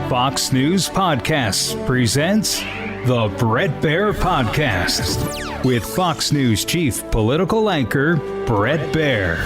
Fox News Podcasts presents the Bret Baier Podcast with Fox News chief political anchor Bret Baier.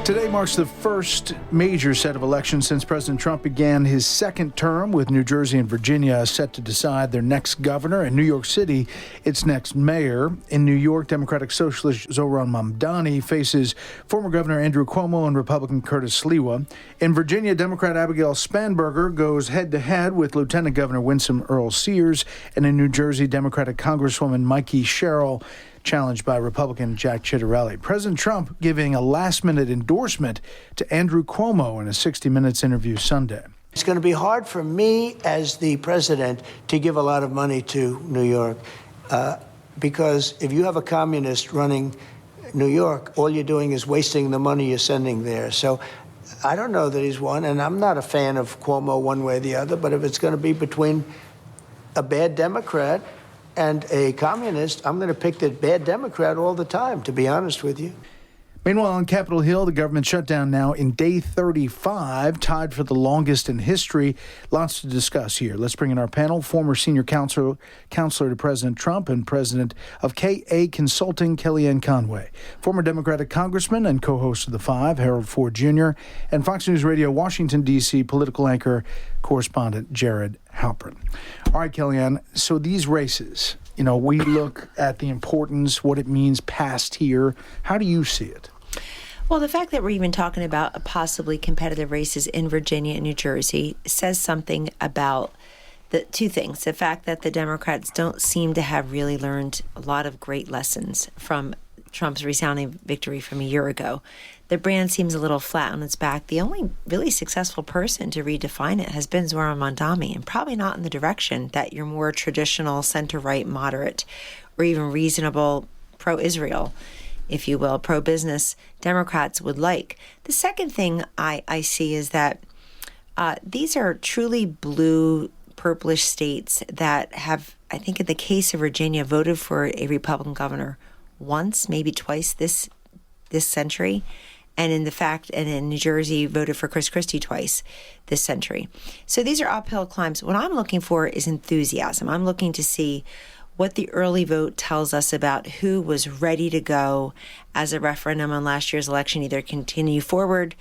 Today marks the first major set of elections since President Trump began his second term, with New Jersey and Virginia set to decide their next governor, and New York City its next mayor. In New York, Democratic Socialist Zohran Mamdani faces former Governor Andrew Cuomo and Republican Curtis Sliwa. In Virginia, Democrat Abigail Spanberger goes head-to-head with Lieutenant Governor Winsome Earl-Sears, and in New Jersey, Democratic Congresswoman Mikey Sherrill challenged by Republican Jack Ciattarelli. President Trump giving a last-minute endorsement to Andrew Cuomo in a 60 Minutes interview Sunday. It's going to be hard for me as the president to give a lot of money to New York because if you have a communist running New York, all you're doing is wasting the money you're sending there. So I don't know that he's won, and I'm not a fan of Cuomo one way or the other, but if it's going to be between a bad Democrat and a communist, I'm going to pick the bad Democrat all the time, to be honest with you. Meanwhile, on Capitol Hill, the government shutdown now in day 35, tied for the longest in history. Lots to discuss here. Let's bring in our panel, former senior counselor to President Trump and president of KA Consulting, Kellyanne Conway, former Democratic congressman and co-host of The Five, Harold Ford Jr., and Fox News Radio Washington, D.C. political anchor correspondent Jared Halpern. All right, Kellyanne, so these races, we look at the importance, what it means past here. How do you see it? Well, the fact that we're even talking about possibly competitive races in Virginia and New Jersey says something about the two things. The fact that the Democrats don't seem to have really learned a lot of great lessons from Trump's resounding victory from a year ago. The brand seems a little flat on its back. The only really successful person to redefine it has been Zohran Mamdani, and probably not in the direction that your more traditional center-right moderate or even reasonable pro-Israel, if you will, pro-business Democrats would like. The second thing I see is that these are truly blue, purplish states that have, I think in the case of Virginia, voted for a Republican governor once, maybe twice this century. And in New Jersey, voted for Chris Christie twice this century. So these are uphill climbs. What I'm looking for is enthusiasm. I'm looking to see what the early vote tells us about who was ready to go as a referendum on last year's election, either continue forward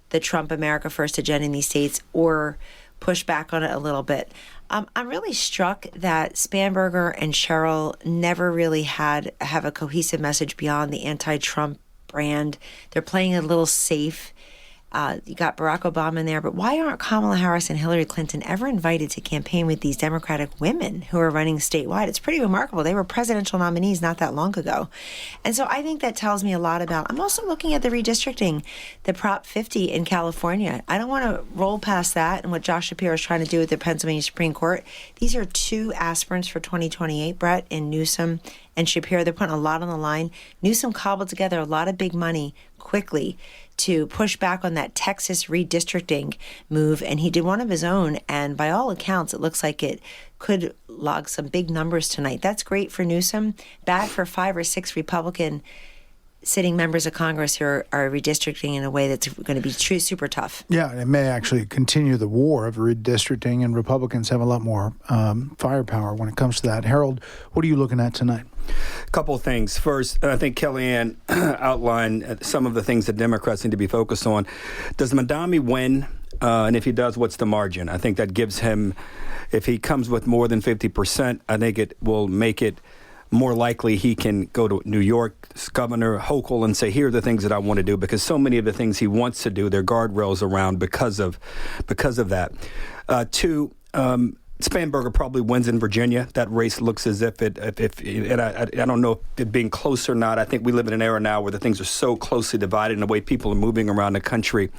the Trump America First agenda in these states or push back on it a little bit. I'm really struck that Spanberger and Sherrill never really have a cohesive message beyond the anti-Trump brand. They're playing a little safe. You got Barack Obama in there, but why aren't Kamala Harris and Hillary Clinton ever invited to campaign with these Democratic women who are running statewide? It's pretty remarkable. They were presidential nominees not that long ago. And so I think that tells me a lot about, I'm also looking at the redistricting, the Prop 50 in California. I don't want to roll past that and what Josh Shapiro is trying to do with the Pennsylvania Supreme Court. These are two aspirants for 2028, Brett, in Newsom and Shapiro. They're putting a lot on the line. Newsom cobbled together a lot of big money quickly to push back on that Texas redistricting move, and he did one of his own, and by all accounts, it looks like it could log some big numbers tonight. That's great for Newsom, bad for 5 or 6 Republican sitting members of Congress who are redistricting in a way that's going to be super tough. Yeah, it may actually continue the war of redistricting, and Republicans have a lot more firepower when it comes to that. Harold, what are you looking at tonight? A couple of things. First, I think Kellyanne outlined some of the things that Democrats need to be focused on. Does Mamdani win? And if he does, what's the margin? I think that gives him, if he comes with more than 50%, I think it will make it more likely he can go to New York's Governor Hochul and say, here are the things that I want to do, because so many of the things he wants to do, there are guardrails around because of that. Two, Spanberger probably wins in Virginia. That race looks as if and I don't know if it being close or not. I think we live in an era now where the things are so closely divided in the way people are moving around the country,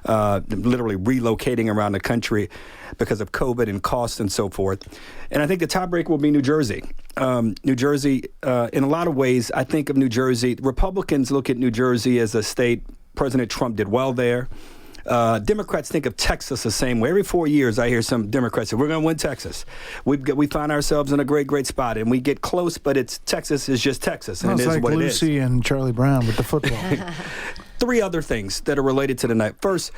literally relocating around the country because of COVID and costs and so forth. And I think the tiebreaker will be New Jersey. New Jersey, in a lot of ways, I think of New Jersey. Republicans look at New Jersey as a state. President Trump did well there. Democrats think of Texas the same way. Every 4 years, I hear some Democrats say, we're going to win Texas. We find ourselves in a great spot, and we get close, but Texas is just Texas, and it is like what Lucy it is. and Charlie Brown with the football. three other things that are related to tonight. First,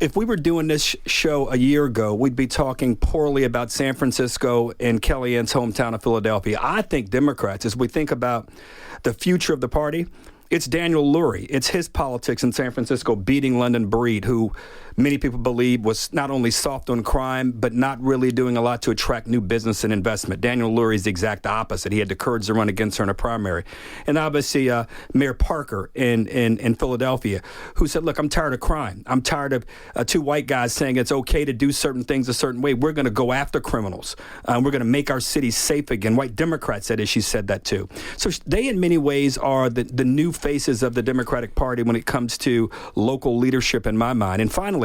if we were doing this show a year ago, we'd be talking poorly about San Francisco and Kellyanne's hometown of Philadelphia. I think Democrats, as we think about the future of the party, it's Daniel Lurie. It's his politics in San Francisco beating London Breed, who many people believe was not only soft on crime, but not really doing a lot to attract new business and investment. Daniel Lurie is the exact opposite. He had the courage to run against her in a primary. And obviously, Mayor Parker in Philadelphia, who said, look, I'm tired of crime. I'm tired of two white guys saying it's okay to do certain things a certain way. We're going to go after criminals. We're going to make our cities safe again. White Democrats said it. She said that, too. So they, in many ways, are the new faces of the Democratic Party when it comes to local leadership, in my mind. And finally,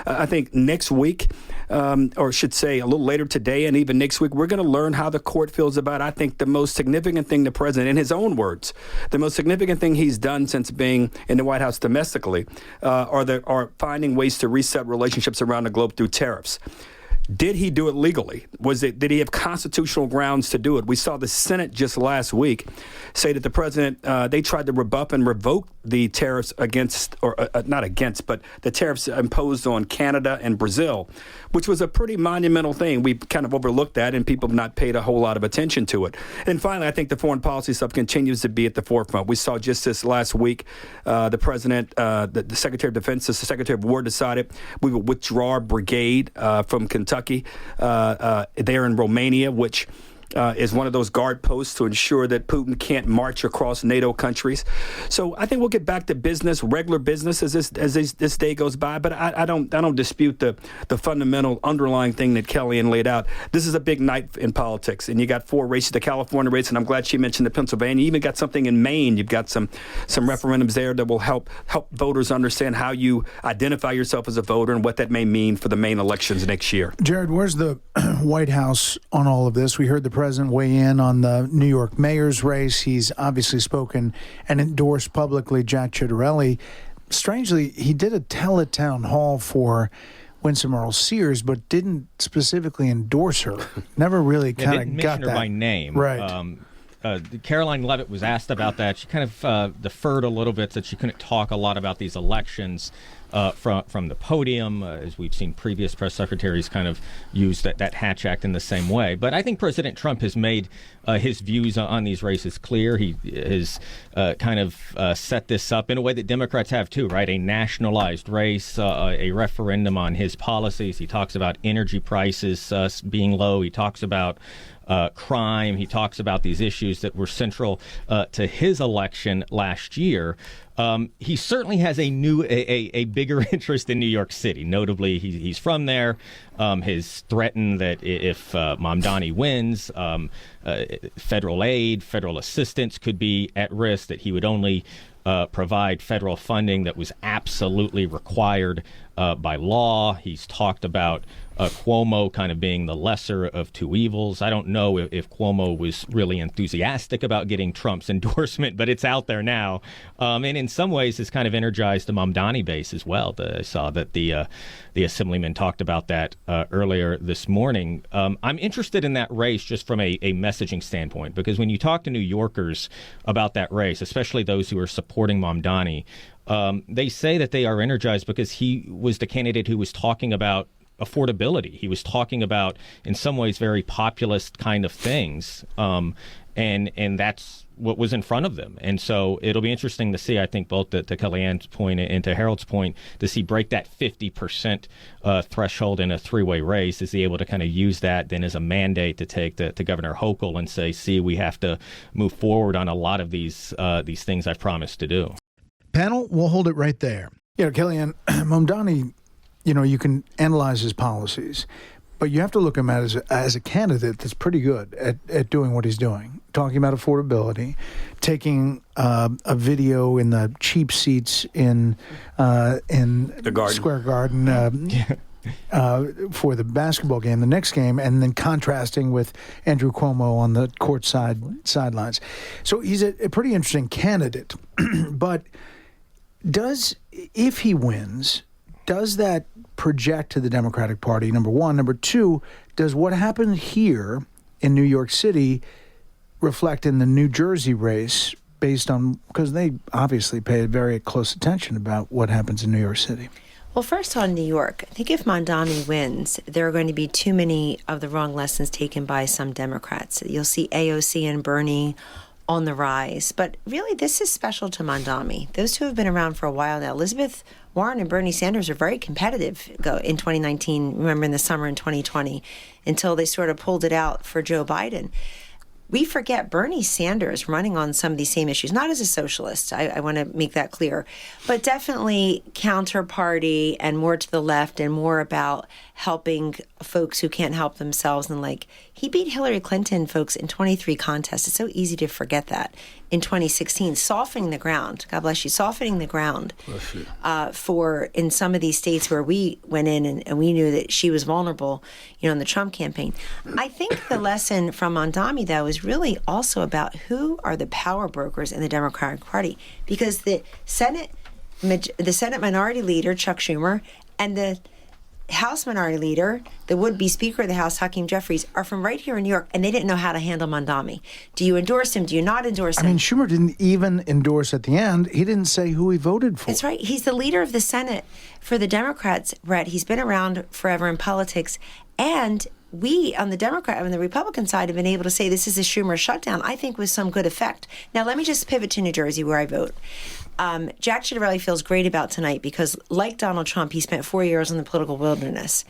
I think next week, or I should say a little later today and even next week, we're going to learn how the court feels about, I think, the most significant thing the president, in his own words, the most significant thing he's done since being in the White House domestically, are finding ways to reset relationships around the globe through tariffs. Did he do it legally? Did he have constitutional grounds to do it? We saw the Senate just last week say that the president, they tried to rebuff and revoke the tariffs against, or not against, but the tariffs imposed on Canada and Brazil, which was a pretty monumental thing. We kind of overlooked that, and people have not paid a whole lot of attention to it. And finally, I think the foreign policy stuff continues to be at the forefront. We saw just this last week, the president, the Secretary of Defense, the Secretary of War decided we would withdraw our brigade from Kentucky there in Romania, which is one of those guard posts to ensure that Putin can't march across NATO countries. So I think we'll get back to business, regular business, as this day goes by. But I don't dispute the fundamental underlying thing that Kellyanne laid out. This is a big night in politics, and you got 4 races, the California race, and I'm glad she mentioned the Pennsylvania. You even got something in Maine. You've got some referendums there that will help voters understand how you identify yourself as a voter and what that may mean for the Maine elections next year. Jared, where's the White House on all of this? We heard the president weigh in on the New York mayor's race. He's obviously spoken and endorsed publicly Jack Ciattarelli. Strangely, he did a tele-town hall for Winsome Earl Sears, but didn't specifically endorse her. Never really kind of got that. Her by name. Right. Caroline Leavitt was asked about that. She kind of deferred a little bit, that she couldn't talk a lot about these elections from the podium, as we've seen previous press secretaries kind of use that Hatch Act in the same way. But I think President Trump has made his views on these races clear. He has kind of set this up in a way that Democrats have too, right? A nationalized race, a referendum on his policies. He talks about energy prices being low. He talks about crime. He talks about these issues that were central to his election last year. He certainly has a bigger interest in New York City. Notably, he's from there. Has threatened that if Mamdani wins, federal aid, federal assistance could be at risk, that he would only provide federal funding that was absolutely required by law. He's talked about Cuomo kind of being the lesser of two evils. I don't know if Cuomo was really enthusiastic about getting Trump's endorsement, but it's out there now. And in some ways, it's kind of energized the Mamdani base as well. I saw that the assemblyman talked about that earlier this morning. I'm interested in that race just from a messaging standpoint, because when you talk to New Yorkers about that race, especially those who are supporting Mamdani, they say that they are energized because he was the candidate who was talking about affordability. He was talking about, in some ways, very populist kind of things, and that's what was in front of them. And so it'll be interesting to see, I think, both to Kellyanne's point and to Harold's point, to see break that 50% threshold in a three-way race. Is he able to kind of use that then as a mandate to take to Governor Hochul and say, see, we have to move forward on a lot of these things I've promised to do. Panel, we'll hold it right there. Kellyanne, Mamdani, you can analyze his policies, but you have to look at him as a candidate that's pretty good at doing what he's doing, talking about affordability, taking a video in the cheap seats in the garden. Square Garden for the basketball game, the next game, and then contrasting with Andrew Cuomo on the court sidelines. So he's a pretty interesting candidate, but if he wins, does that project to the Democratic Party, number one? Number two, does what happened here in New York City reflect in the New Jersey race based on, because they obviously pay very close attention about what happens in New York City. Well, first on New York, I think if Mondami wins, there are going to be too many of the wrong lessons taken by some Democrats. You'll see AOC and Bernie on the rise. But really, this is special to Mondami. Those two have been around for a while now. Elizabeth Warren and Bernie Sanders are very competitive in 2019, remember in the summer in 2020, until they sort of pulled it out for Joe Biden. We forget Bernie Sanders running on some of these same issues, not as a socialist, I want to make that clear, but definitely counter-party and more to the left and more about helping folks who can't help themselves. And like, he beat Hillary Clinton, folks, in 23 contests. It's so easy to forget that. In 2016, softening the ground, God bless you, softening the ground for in some of these states where we went in and we knew that she was vulnerable, in the Trump campaign. I think the lesson from Mondami, though, is really also about who are the power brokers in the Democratic Party, because the Senate Minority Leader, Chuck Schumer, and the House Minority Leader, the would-be Speaker of the House, Hakeem Jeffries, are from right here in New York, and they didn't know how to handle Mondami. Do you endorse him? Do you not endorse him? I mean, Schumer didn't even endorse at the end. He didn't say who he voted for. That's right. He's the leader of the Senate for the Democrats, Brett. He's been around forever in politics, and we on the Republican side have been able to say this is a Schumer shutdown, I think, with some good effect. Now, let me just pivot to New Jersey, where I vote. Jack Ciattarelli feels great about tonight because, like Donald Trump, he spent 4 years in the political wilderness,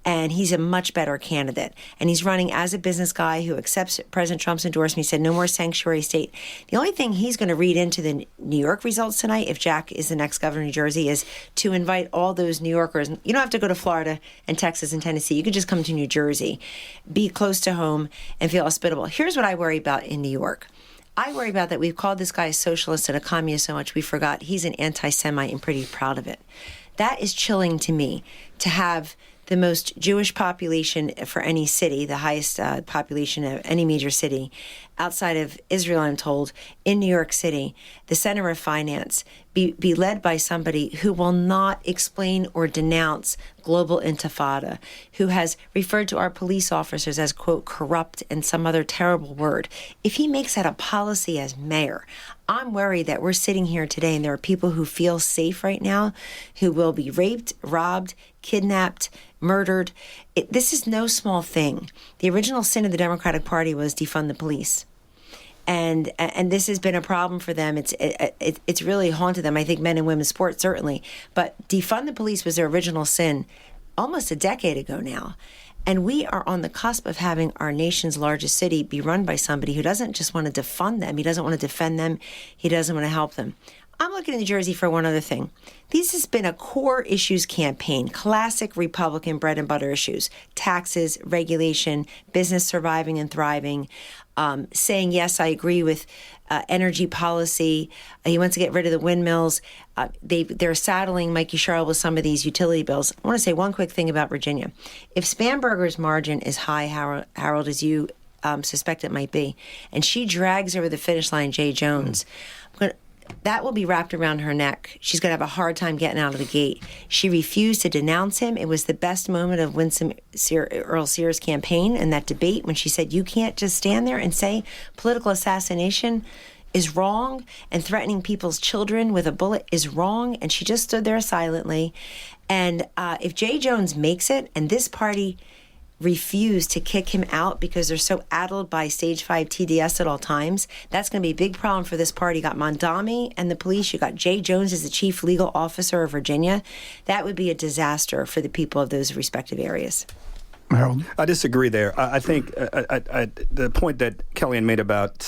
and he's a much better candidate. And he's running as a business guy who accepts President Trump's endorsement. He said no more sanctuary state. The only thing he's going to read into the New York results tonight, if Jack is the next governor of New Jersey, is to invite all those New Yorkers. You don't have to go to Florida and Texas and Tennessee. You could just come to New Jersey, be close to home, and feel hospitable. Here's what I worry about in New York. I worry about that we've called this guy a socialist and a communist so much we forgot he's an anti-Semite and pretty proud of it. That is chilling to me, to have the most Jewish population for any city, the highest population of any major city outside of Israel, I'm told, in New York City, the center of finance, be led by somebody who will not explain or denounce global intifada, who has referred to our police officers as, quote, corrupt and some other terrible word. If he makes that a policy as mayor, I'm worried that we're sitting here today and there are people who feel safe right now who will be raped, robbed, kidnapped, murdered. This is no small thing. The original sin of the Democratic Party was defund the police. And this has been a problem for them. It's really haunted them. I think men and women's sports, certainly. But defund the police was their original sin almost a decade ago now. And we are on the cusp of having our nation's largest city be run by somebody who doesn't just want to defund them. He doesn't want to defend them. He doesn't want to help them. I'm looking at New Jersey for one other thing. This has been a core issues campaign, classic Republican bread and butter issues, taxes, regulation, business surviving and thriving, saying, yes, I agree with energy policy. He wants to get rid of the windmills. They're saddling Mikey Sherrill with some of these utility bills. I want to say one quick thing about Virginia. If Spanberger's margin is high, Harold, as you suspect it might be, and she drags over the finish line Jay Jones, that will be wrapped around her neck. She's going to have a hard time getting out of the gate. She refused to denounce him. It was the best moment of Winsome Earl Sears' campaign and that debate when she said, you can't just stand there and say political assassination is wrong and threatening people's children with a bullet is wrong. And she just stood there silently. And if Jay Jones makes it and this party refuse to kick him out because they're so addled by stage 5 TDS at all times, that's going to be a big problem for this party. You got Mondami and the police. You got Jay Jones as the chief legal officer of Virginia. That would be a disaster for the people of those respective areas. Harold? I disagree there. I think the point that Kellyanne made about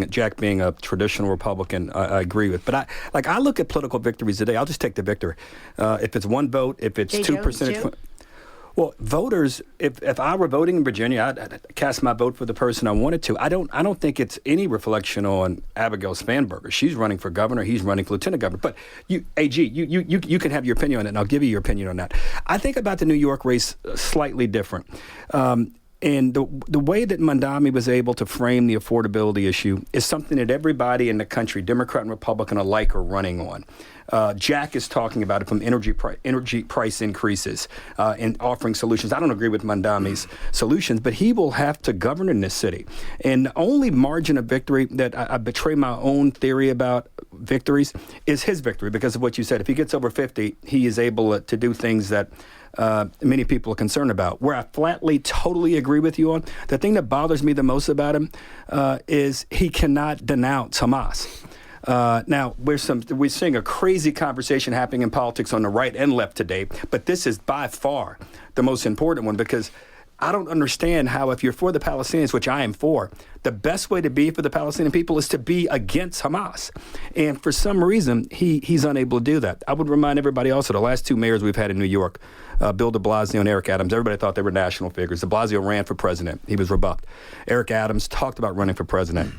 Jack being a traditional Republican, I agree with. But I look at political victories today. I'll just take the victory. If it's one vote, if it's 2 percentage points. Well, voters, if I were voting in Virginia, I'd cast my vote for the person I wanted to. I don't think it's any reflection on Abigail Spanberger. She's running for governor. He's running for lieutenant governor. But you can have your opinion on it, and I'll give you your opinion on that. I think about the New York race slightly different. And the way that Mandami was able to frame the affordability issue is something that everybody in the country, Democrat and Republican alike, are running on. Jack is talking about it from energy price increases and offering solutions. I don't agree with Mandami's solutions, but he will have to govern in this city. And the only margin of victory that I betray my own theory about victories is his victory because of what you said. If he gets over 50, he is able to do things that many people are concerned about. Where I flatly, totally agree with you on, the thing that bothers me the most about him is he cannot denounce Hamas. Now, we're seeing a crazy conversation happening in politics on the right and left today, but this is by far the most important one because I don't understand how, if you're for the Palestinians, which I am for, the best way to be for the Palestinian people is to be against Hamas. And for some reason, he's unable to do that. I would remind everybody also, the last two mayors we've had in New York, Bill de Blasio and Eric Adams, everybody thought they were national figures. De Blasio ran for president. He was rebuffed. Eric Adams talked about running for president.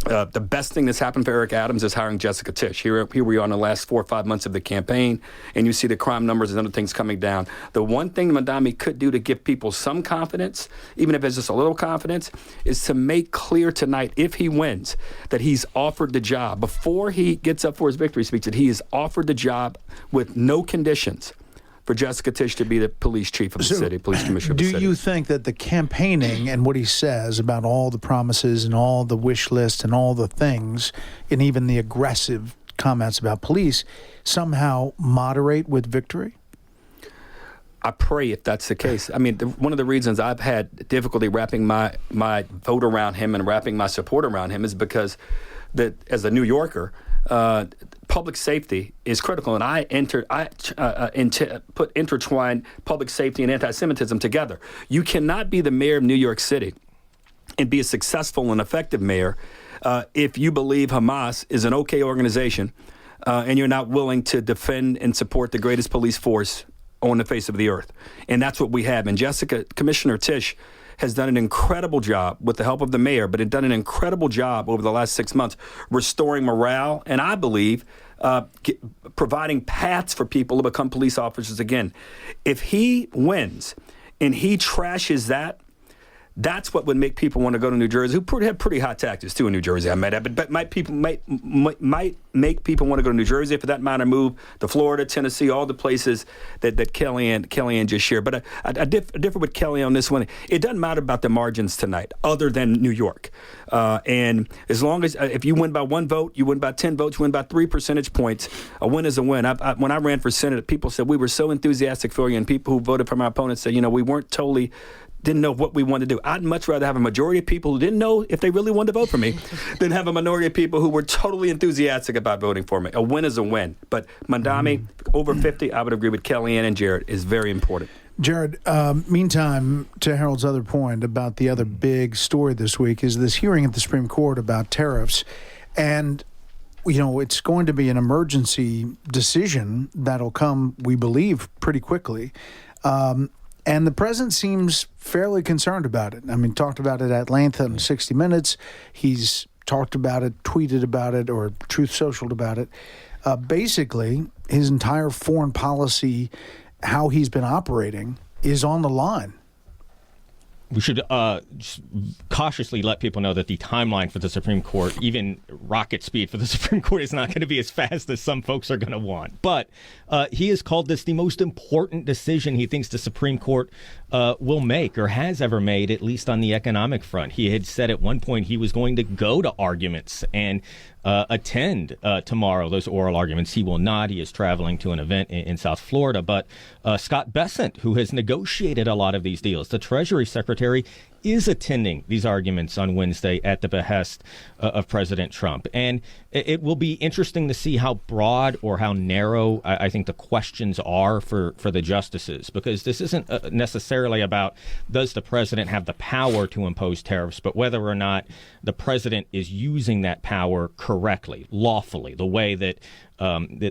The best thing that's happened for Eric Adams is hiring Jessica Tisch. Here we are in the last 4 or 5 months of the campaign, and you see the crime numbers and other things coming down. The one thing Mandami could do to give people some confidence, even if it's just a little confidence, is to make clear tonight, if he wins, that he's offered the job. Before he gets up for his victory speech, that he is offered the job with no conditions for Jessica Tisch to be the police chief of the city, police commissioner of the city. Do you think that the campaigning and what he says about all the promises and all the wish list and all the things, and even the aggressive comments about police, somehow moderate with victory? I pray if that's the case. I mean, one of the reasons I've had difficulty wrapping my vote around him and wrapping my support around him is because that as a New Yorker, public safety is critical, and I intertwine public safety and anti-Semitism together. You cannot be the mayor of New York City and be a successful and effective mayor if you believe Hamas is an okay organization and you're not willing to defend and support the greatest police force on the face of the earth. And that's what we have. And Commissioner Tisch has done an incredible job with the help of the mayor, but had done an incredible job over the last 6 months restoring morale and, I believe, providing paths for people to become police officers again. If he wins and he trashes that, that's what would make people want to go to New Jersey, who have pretty high taxes, too, in New Jersey, I might add. But might make people want to go to New Jersey, for that matter, move to Florida, Tennessee, all the places that Kellyanne just shared. But I differ with Kellyanne on this one. It doesn't matter about the margins tonight, other than New York. And as long as, if you win by 1 vote, you win by 10 votes, you win by 3 percentage points, a win is a win. When I ran for Senate, people said we were so enthusiastic for you, and people who voted for my opponents said, we didn't know what we wanted to do. I'd much rather have a majority of people who didn't know if they really wanted to vote for me than have a minority of people who were totally enthusiastic about voting for me. A win is a win. But Mandami, over 50, I would agree with Kellyanne and Jared, is very important. Jared, meantime, to Harold's other point about the other big story this week is this hearing at the Supreme Court about tariffs. And it's going to be an emergency decision that'll come, we believe, pretty quickly. And the president seems fairly concerned about it. I mean, talked about it at length on 60 Minutes. He's talked about it, tweeted about it, or Truth Socialed about it. Basically, his entire foreign policy, how he's been operating, is on the line. We should just cautiously let people know that the timeline for the Supreme Court, even rocket speed for the Supreme Court, is not going to be as fast as some folks are going to want. But he has called this the most important decision he thinks the Supreme Court will make or has ever made, at least on the economic front. He had said at one point he was going to go to arguments and attend tomorrow those oral arguments. He will not. He is traveling to an event in South Florida. But Scott Bessent, who has negotiated a lot of these deals, the Treasury Secretary, is attending these arguments on Wednesday at the behest of President Trump. And it will be interesting to see how broad or how narrow I think the questions are for the justices, because this isn't necessarily about does the president have the power to impose tariffs, but whether or not the president is using that power correctly, lawfully, the way that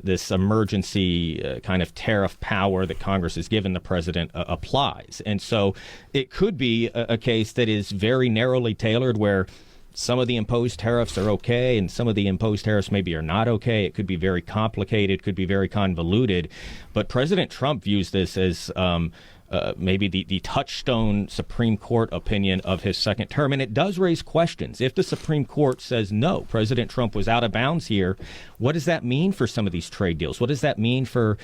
this emergency kind of tariff power that Congress has given the president applies. And so it could be a case that is very narrowly tailored, where some of the imposed tariffs are okay and some of the imposed tariffs maybe are not okay. It could be very complicated, could be very convoluted. But President Trump views this as maybe the touchstone Supreme Court opinion of his second term. And it does raise questions. If the Supreme Court says, no, President Trump was out of bounds here, what does that mean for some of these trade deals? What does that mean for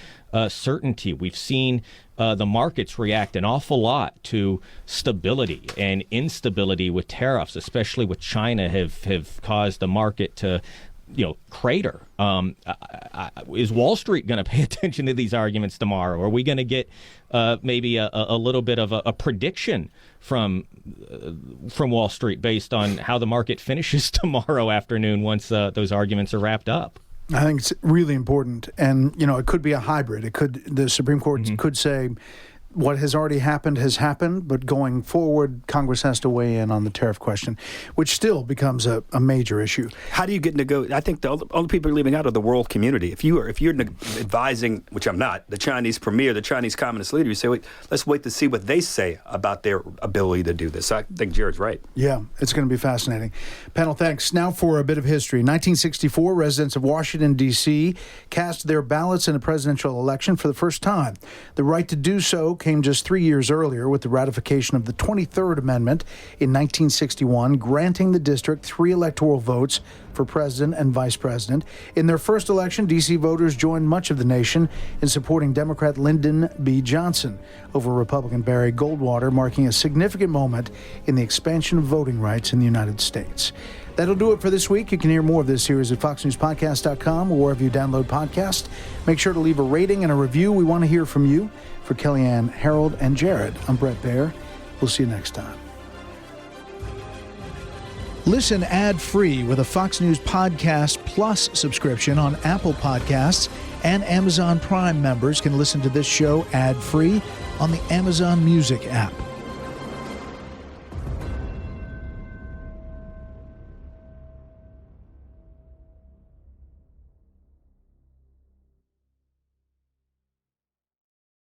certainty? We've seen the markets react an awful lot to stability and instability with tariffs, especially with China, have caused the market to crater. Is Wall Street going to pay attention to these arguments tomorrow? Are we going to get maybe a little bit of a prediction from Wall Street based on how the market finishes tomorrow afternoon once those arguments are wrapped up? I think it's really important, and it could be a hybrid. The Supreme Court could say what has already happened has happened, but going forward, Congress has to weigh in on the tariff question, which still becomes a major issue. How do you get I think the only people you're leaving out are the world community. If you're advising, which I'm not, the Chinese premier, the Chinese communist leader, you say, wait, let's wait to see what they say about their ability to do this. I think Jared's right. Yeah, it's going to be fascinating. Panel, thanks. Now for a bit of history. 1964, residents of Washington, D.C. cast their ballots in a presidential election for the first time. The right to do so came just 3 years earlier with the ratification of the 23rd Amendment in 1961, granting the district 3 electoral votes for president and vice president. In their first election, D.C. voters joined much of the nation in supporting Democrat Lyndon B. Johnson over Republican Barry Goldwater, marking a significant moment in the expansion of voting rights in the United States. That'll do it for this week. You can hear more of this series at foxnewspodcast.com or wherever you download podcasts. Make sure to leave a rating and a review. We want to hear from you. For Kellyanne, Harold, and Jared, I'm Brett Baer. We'll see you next time. Listen ad-free with a Fox News Podcast Plus subscription on Apple Podcasts, and Amazon Prime members can listen to this show ad-free on the Amazon Music app.